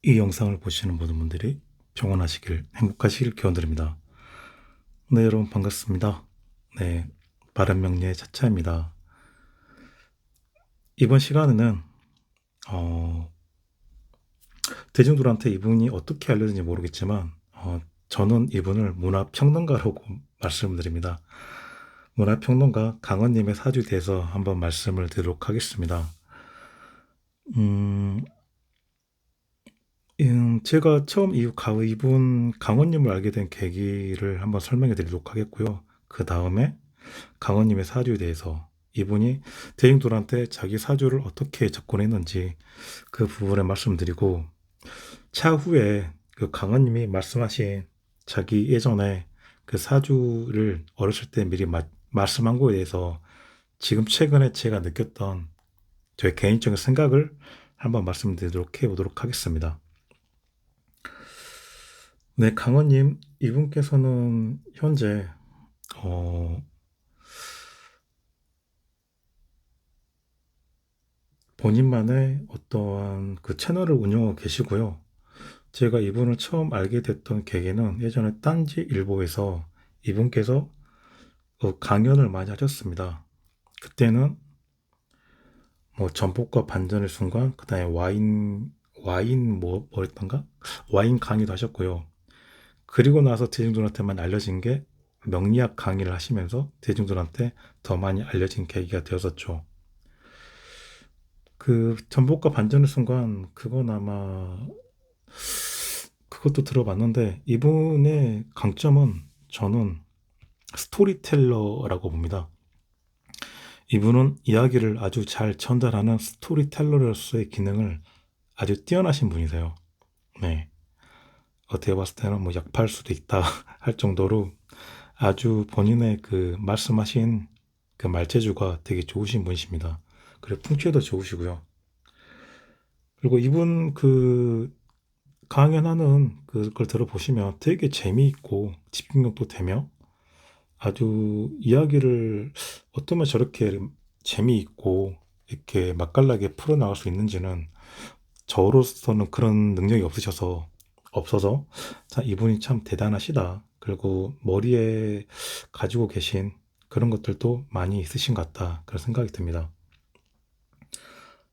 이 영상을 보시는 모든 분들이 평안하시길, 행복하시길 기원드립니다. 네, 여러분 반갑습니다. 네, 바른명리의 차차입니다. 이번 시간에는 어, 대중들한테 이분이 어떻게 알려진지 모르겠지만 저는 이분을 문화평론가라고 말씀드립니다. 문화평론가 강원님의 사주에 대해서 한번 말씀을 드리도록 하겠습니다. 음, 제가 처음 이분 강원님을 알게 된 계기를 한번 설명해 드리도록 하겠고요. 그 다음에 강원님의 사주에 대해서 이분이 대중들한테 자기 사주를 어떻게 접근했는지 그 부분에 말씀드리고, 차후에 그 강원님이 말씀하신 자기 예전에 그 사주를 어렸을 때 미리 말씀한 거에 대해서 지금 최근에 제가 느꼈던 저의 개인적인 생각을 한번 말씀드리도록 해보도록 하겠습니다. 네, 강원님, 이분께서는 현재 어, 본인만의 어떠한 그 채널을 운영하고 계시고요. 제가 이분을 처음 알게 됐던 계기는 예전에 딴지 일보에서 이분께서 강연을 많이 하셨습니다. 그때는 뭐 전복과 반전의 순간, 그 다음에 와인 뭐였던가? 와인 강의도 하셨고요. 그리고 나서 대중들한테만 알려진 게 명리학 강의를 하시면서 대중들한테 더 많이 알려진 계기가 되었었죠. 그 전복과 반전의 순간, 그건 아마 그것도 들어봤는데, 이분의 강점은 저는 스토리텔러라고 봅니다. 이분은 이야기를 아주 잘 전달하는 스토리텔러로서의 기능을 아주 뛰어나신 분이세요. 네. 어떻게 봤을 때는 뭐 약팔 수도 있다 할 정도로 아주 본인의 그 말씀하신 그 말재주가 되게 좋으신 분이십니다. 그리고 풍채도 좋으시고요. 그리고 이분 그 강연하는 그걸 들어보시면 되게 재미있고 집중력도 되며 아주 이야기를 어쩌면 저렇게 재미있고 이렇게 맛깔나게 풀어나갈 수 있는지는 저로서는 그런 능력이 없어서 자, 이분이 참 대단하시다. 그리고 머리에 가지고 계신 그런 것들도 많이 있으신 것 같다. 그런 생각이 듭니다.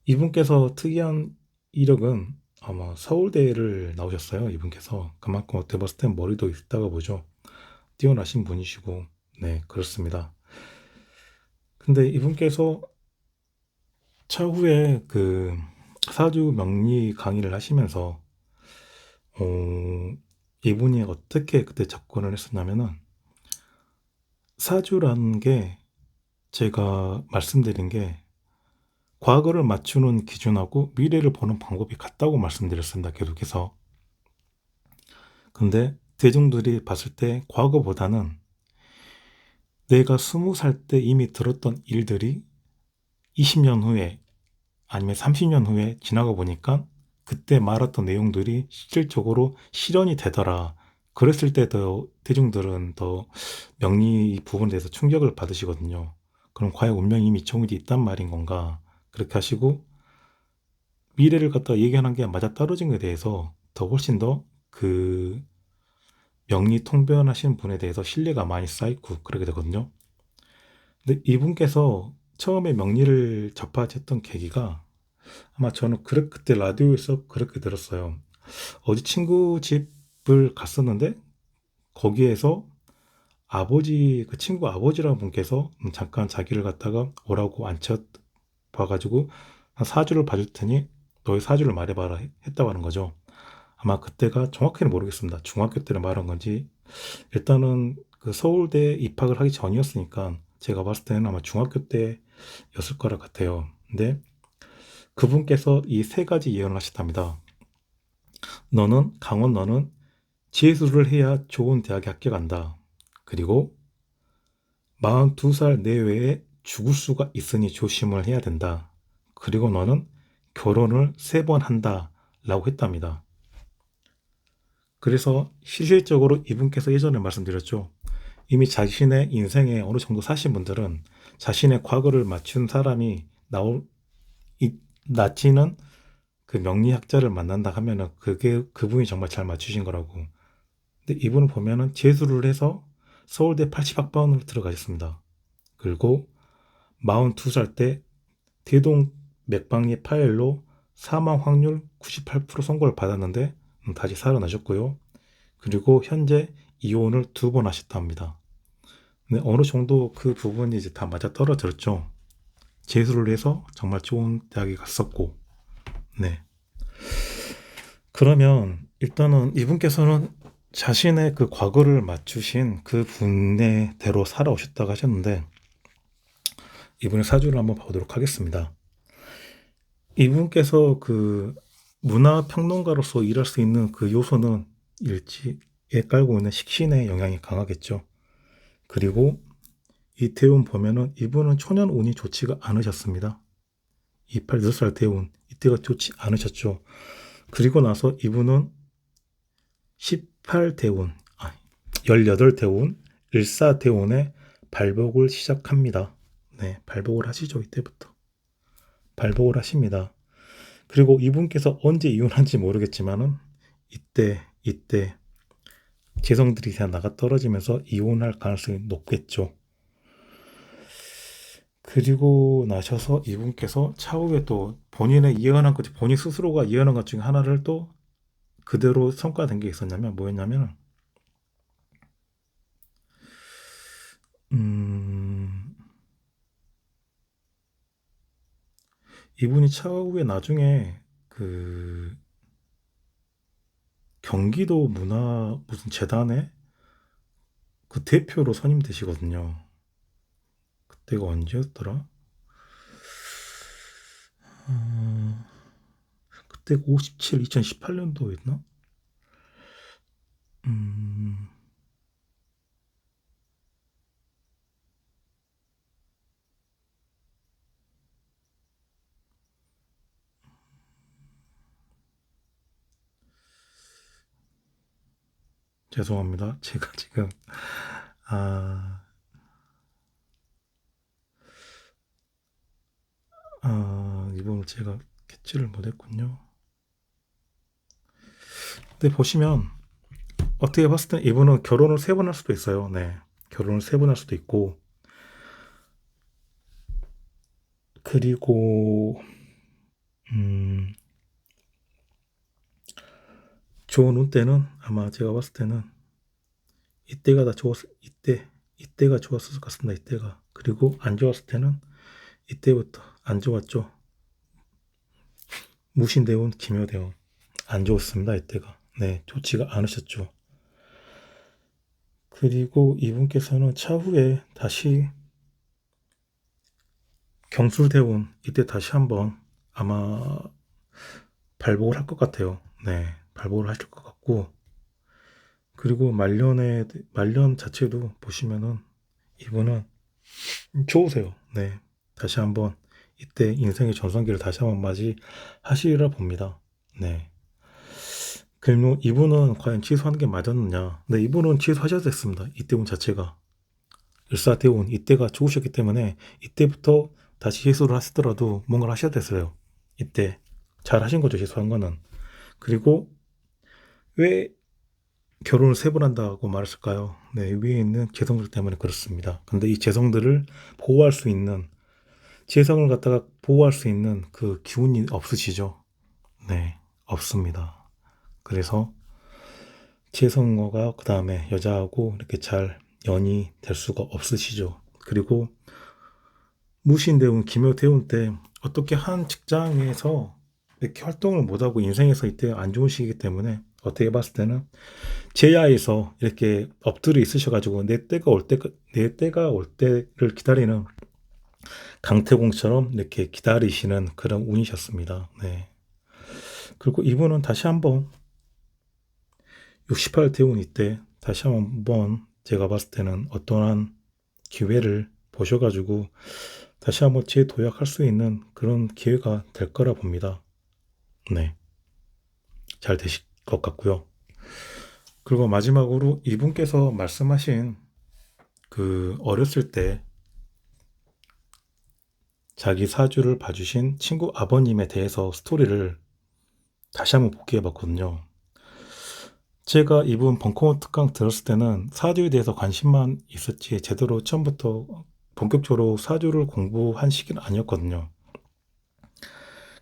이분께서 특이한 이력은 아마 서울대를 나오셨어요. 이분께서 그만큼 어떻게 봤을 땐 머리도 있다가 보죠. 뛰어나신 분이시고, 네, 그렇습니다. 근데 이분께서 차후에 그 사주 명리 강의를 하시면서 이분이 어떻게 그때 접근을 했었냐면은, 사주라는 게 제가 말씀드린 게 과거를 맞추는 기준하고 미래를 보는 방법이 같다고 말씀드렸습니다. 계속해서. 근데 대중들이 봤을 때 과거보다는 내가 20살 때 이미 들었던 일들이 20년 후에 아니면 30년 후에 지나가 보니까 그때 말했던 내용들이 실질적으로 실현이 되더라. 그랬을 때 더 대중들은 더 명리 부분에 대해서 충격을 받으시거든요. 그럼 과연 운명이 이미 정해져 있단 말인 건가? 그렇게 하시고 미래를 갖다 얘기하는 게 맞아떨어진 것에 대해서 더 훨씬 더 그 명리 통변하시는 분에 대해서 신뢰가 많이 쌓이고 그러게 되거든요. 근데 이분께서 처음에 명리를 접하셨던 계기가 아마 저는 그때 라디오에서 그렇게 들었어요. 어디 친구 집을 갔었는데 거기에서 그 친구 아버지라는 분께서 잠깐 자기를 갖다가 오라고 앉혀 봐가지고 한 4주를 봐줄 테니 너의 사주를 말해봐라 했다고 하는 거죠. 아마 그때가 정확히는 모르겠습니다. 중학교 때를 말한 건지 일단은 그 서울대 입학을 하기 전이었으니까 제가 봤을 때는 아마 중학교 때였을 거라 같아요. 근데 그분께서 이 세 가지 예언을 하셨답니다. 너는 재수를 해야 좋은 대학에 합격한다. 그리고 42살 내외에 죽을 수가 있으니 조심을 해야 된다. 그리고 너는 결혼을 3번 한다. 라고 했답니다. 그래서 실질적으로 이분께서 예전에 말씀드렸죠. 이미 자신의 인생에 어느 정도 사신 분들은 자신의 과거를 맞춘 사람이 나지는 그 명리학자를 만난다 하면은 그게 그분이 정말 잘 맞추신 거라고. 근데 이분을 보면은 재수를 해서 서울대 80학번으로 들어가셨습니다. 그리고 42살 때 대동 맥박리 파열로 사망 확률 98% 선고를 받았는데 다시 살아나셨고요. 그리고 현재 이혼을 2번 하셨다 합니다. 근데 어느 정도 그 부분이 이제 다 맞아 떨어졌죠. 재수를 해서 정말 좋은 대학에 갔었고, 네. 그러면 일단은 이분께서는 자신의 그 과거를 맞추신 그 분의대로 살아오셨다고 하셨는데, 이분의 사주를 한번 보도록 하겠습니다. 이분께서 그 문화평론가로서 일할 수 있는 그 요소는 일지에 깔고 있는 식신의 영향이 강하겠죠. 그리고 이태운 보면은 이분은 초년 운이 좋지가 않으셨습니다. 28살 대운 이때가 좋지 않으셨죠. 그리고 나서 이분은 18대운, 18대운, 일사대운에 발복을 시작합니다. 네, 발복을 하시죠. 이때부터. 발복을 하십니다. 그리고 이분께서 언제 이혼한지 모르겠지만은 이때 재성들이 다 나가 떨어지면서 이혼할 가능성이 높겠죠. 그리고 나셔서 이분께서 차후에 또 본인의 예언한 것, 본인 스스로가 예언한 것 중에 하나를 또 그대로 성과된 게 있었냐면 뭐였냐면, 음, 이분이 차후에 나중에 그 경기도 문화 무슨 재단에 그 대표로 선임되시거든요. 그때가 언제였더라? 어, 그때가 57, 2018년도였나? 음, 죄송합니다. 제가 지금, 아, 이분을 제가 캐치를 못했군요. 근데 보시면, 어떻게 봤을 때 이분은 결혼을 3번 할 수도 있어요. 네. 결혼을 3번 할 수도 있고, 그리고, 음, 좋은 운때는 아마 제가 봤을 때는 이때가 다 이때가 좋았을 것 같습니다. 이때가. 그리고 안 좋았을 때는 이때부터 안 좋았죠. 무신대운, 기묘대운. 안 좋았습니다. 이때가. 네, 좋지가 않으셨죠. 그리고 이분께서는 차후에 다시 경술대운, 이때 다시 한번 아마 발복을 할 것 같아요. 네, 발복을 하실 것 같고, 그리고 말년 자체도 보시면은 이분은 좋으세요. 네, 다시 한번 이때 인생의 전성기를 다시 한번 맞이하시리라 봅니다. 네. 그리고 이분은 과연 취소하는 게 맞았느냐? 네, 이분은 취소하셔야 됐습니다. 이때운 자체가. 일사대운, 이때가 좋으셨기 때문에 이때부터 다시 시술을 하시더라도 뭔가를 하셔야 됐어요. 이때. 잘 하신 거죠, 시술한 거는. 그리고 왜 결혼을 3번 한다고 말했을까요? 네, 위에 있는 재성들 때문에 그렇습니다. 근데 이 재성들을 보호할 수 있는, 재성을 갖다가 보호할 수 있는 그 기운이 없으시죠? 네, 없습니다. 그래서 재성어가 그 다음에 여자하고 이렇게 잘 연이 될 수가 없으시죠. 그리고 무신대운, 기묘대운 때 어떻게 한 직장에서 이렇게 활동을 못하고 인생에서 이때 안 좋은 시기이기 때문에 어떻게 봤을 때는 제야에서 이렇게 엎드려 있으셔가지고 내 때가 올 때를 기다리는 강태공처럼 이렇게 기다리시는 그런 운이셨습니다. 네. 그리고 이분은 다시 한번 68대운 이때 다시 한번 제가 봤을 때는 어떠한 기회를 보셔가지고 다시 한번 재도약할 수 있는 그런 기회가 될 거라 봅니다. 네. 잘 되실 것 같고요. 그리고 마지막으로 이분께서 말씀하신 그 어렸을 때 자기 사주를 봐주신 친구 아버님에 대해서 스토리를 다시 한번 복귀해 봤거든요. 제가 이분 벙커원 특강 들었을 때는 사주에 대해서 관심만 있었지 제대로 처음부터 본격적으로 사주를 공부한 시기는 아니었거든요.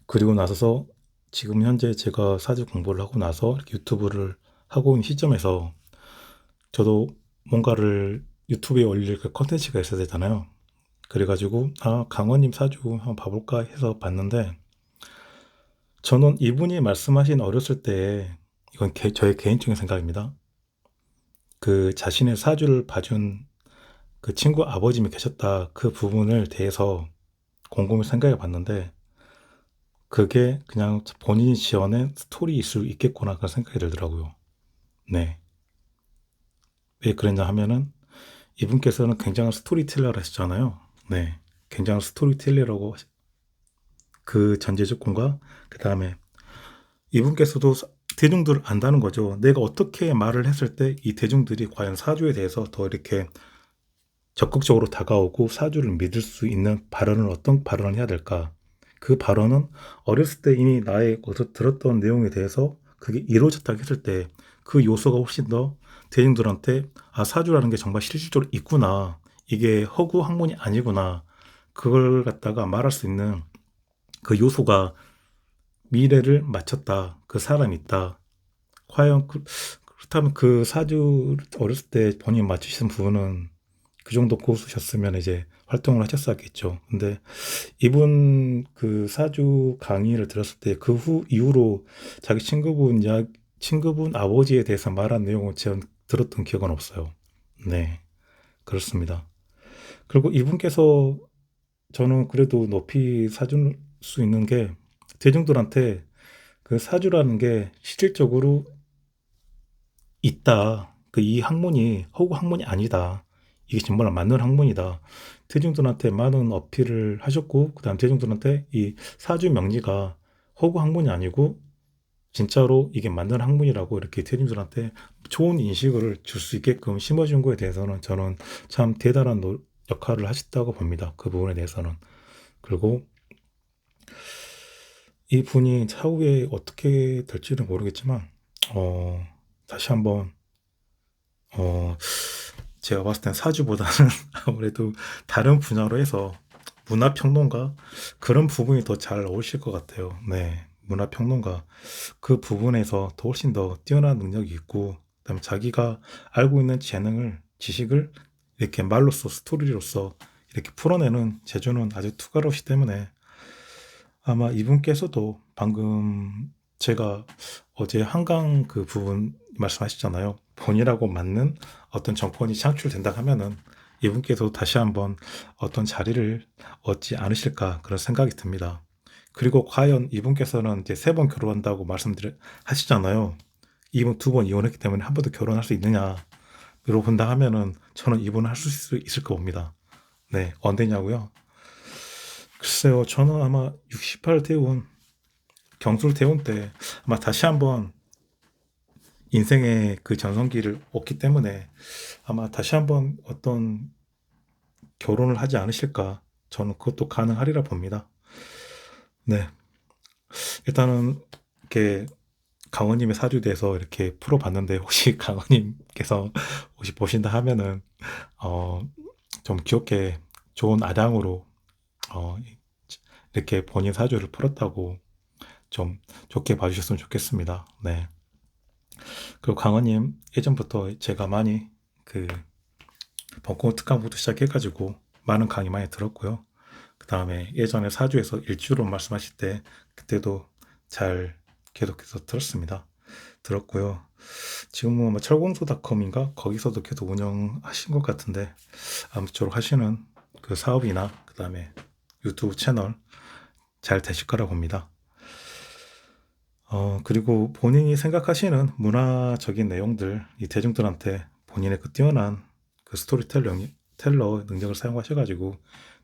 그리고 나서서 지금 현재 제가 사주 공부를 하고 나서 이렇게 유튜브를 하고 있는 시점에서 저도 뭔가를 유튜브에 올릴 그 컨텐츠가 있어야 되잖아요. 그래가지고 강원님 사주 한번 봐볼까 해서 봤는데 저는 이분이 말씀하신 어렸을 때 이건 저의 개인적인 생각입니다. 그 자신의 사주를 봐준 그 친구 아버님이 계셨다 그 부분을 대해서 곰곰이 생각해 봤는데 그게 그냥 본인이 지어낸 스토리일 수 있겠구나 그런 생각이 들더라고요. 네. 왜 그랬냐 하면은 이분께서는 굉장한 스토리텔러를 하셨잖아요. 네. 굉장한 스토리텔러라고 그 전제 조건과 그 다음에 이분께서도 대중들을 안다는 거죠. 내가 어떻게 말을 했을 때 이 대중들이 과연 사주에 대해서 더 이렇게 적극적으로 다가오고 사주를 믿을 수 있는 발언을 어떤 발언을 해야 될까? 그 발언은 어렸을 때 이미 나의 어디서 들었던 내용에 대해서 그게 이루어졌다고 했을 때 그 요소가 훨씬 더 대중들한테 사주라는 게 정말 실질적으로 있구나. 이게 허구 학문이 아니구나. 그걸 갖다가 말할 수 있는 그 요소가 미래를 맞췄다. 그 사람이 있다. 과연 그렇다면 그 사주 어렸을 때 본인 맞추신 부분은 그 정도 고수셨으면 이제 활동을 하셨었겠죠. 근데 이분 그 사주 강의를 들었을 때 그 이후로 자기 친구분 아버지에 대해서 말한 내용을 제가 들었던 기억은 없어요. 네, 그렇습니다. 그리고 이분께서 저는 그래도 높이 사줄 수 있는 게 대중들한테 그 사주라는 게 실질적으로 있다. 그 이 학문이 허구 학문이 아니다. 이게 정말 맞는 학문이다. 대중들한테 많은 어필을 하셨고, 그 다음 대중들한테 이 사주 명리가 허구 학문이 아니고, 진짜로 이게 맞는 학문이라고 이렇게 대중들한테 좋은 인식을 줄 수 있게끔 심어준 거에 대해서는 저는 참 대단한 역할을 하셨다고 봅니다. 그 부분에 대해서는. 그리고 이 분이 차후에 어떻게 될지는 모르겠지만, 다시 한번 어, 제가 봤을 땐 사주보다는 아무래도 다른 분야로 해서 문화평론가 그런 부분이 더 잘 어울리실 것 같아요. 네, 문화평론가 그 부분에서 더 훨씬 더 뛰어난 능력이 있고, 그다음에 자기가 알고 있는 지식을 이렇게 말로써 스토리로서 이렇게 풀어내는 재주는 아주 툭하없이 때문에 아마 이분께서도 방금 제가 어제 한강 그 부분 말씀하셨잖아요. 본이라고 맞는 어떤 정권이 창출된다 하면은 이분께서 다시 한번 어떤 자리를 얻지 않으실까 그런 생각이 듭니다. 그리고 과연 이분께서는 이제 3번 결혼한다고 하시잖아요. 이분 2번 이혼했기 때문에 한 번 더 결혼할 수 있느냐. 로 본다 하면은 저는 이분을 할 수 있을 거 봅니다. 네, 언제냐고요? 글쎄요, 저는 아마 68 대운 경술 대운 때 아마 다시 한번 인생의 그 전성기를 얻기 때문에 아마 다시 한번 어떤 결혼을 하지 않으실까. 저는 그것도 가능하리라 봅니다. 네. 일단은 이렇게 강원님의 사주에 대해서 이렇게 풀어봤는데 혹시 강원님께서 혹시 보신다 하면은 어, 좀 귀엽게 좋은 아량으로 어, 이렇게 본인 사주를 풀었다고 좀 좋게 봐주셨으면 좋겠습니다. 네. 그리고 강원님 예전부터 제가 많이 그 벙커원 특강부터 시작해가지고 많은 강의 많이 들었고요. 그 다음에 예전에 사주에서 일주로 말씀하실 때 그때도 잘 계속해서 들었습니다. 들었고요. 지금은 뭐 철공소닷컴인가 거기서도 계속 운영하신 것 같은데 아무쪼록 하시는 그 사업이나 그 다음에 유튜브 채널 잘 되실 거라 봅니다. 그리고 본인이 생각하시는 문화적인 내용들, 이 대중들한테 본인의 그 뛰어난 그 텔러 능력을 사용하셔가지고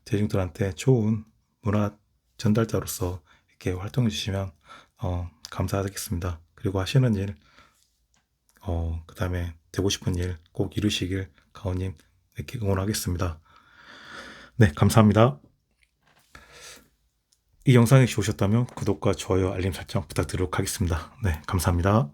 대중들한테 좋은 문화 전달자로서 이렇게 활동해 주시면 감사하겠습니다. 그리고 하시는 일, 그 다음에 되고 싶은 일 꼭 이루시길 가오님 이렇게 응원하겠습니다. 네, 감사합니다. 이 영상이 좋으셨다면 구독과 좋아요, 알림 설정 부탁드리도록 하겠습니다. 네, 감사합니다.